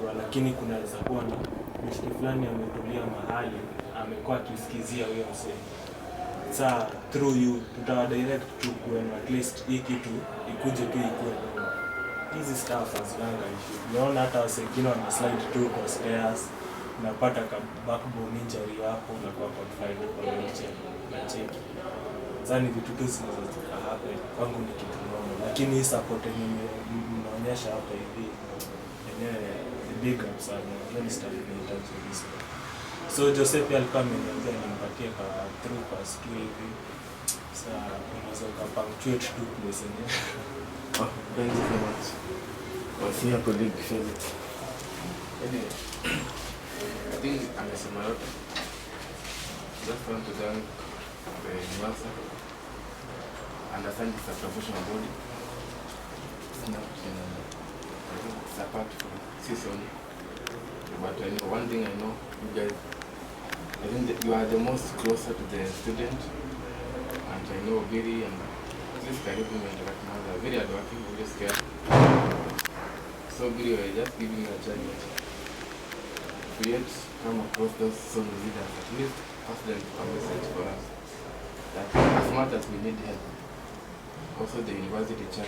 sure, lakini kunaweza kuwa na mshiki fulani ametulia mahali amekuwa akisikizia huyo msee. Saa through you tutawadirect tu kwenu, at least hii kitu ikuje tu ikuwe noma. Hizi staff hazilanga issue. Unaona hata wase wengine wana slide tu kwa stairs, unapata ka backbone injury hapo na kwa confined kwa wheelchair na cheki. Sasa ni vitu tu zinaweza happen, kwangu ni kitu noma, lakini hii support mnaonyesha hapa hivi yenyewe ni big up sana, very staff inahitaji respect. So Joseph alikuwa ameniambia nimpatie kwa through pass tu hivi. Sasa unaweza ukapunctuate tu place yenyewe. Thank you very much. See your colleague, Felix. Anyway, I think amesema yote. Just want to thank the Nyasa. Understand it's a professional body. I think it's a part from season. But I know one thing I know, you guys, I think that you are the most closer to the student. And I know Giri and at least Karibu and Rakna are very hardworking, always care. So Giri, we are just giving you a challenge. Create, come across those song leaders, at least ask them to come message for us. That as much as we need help, also the university chat.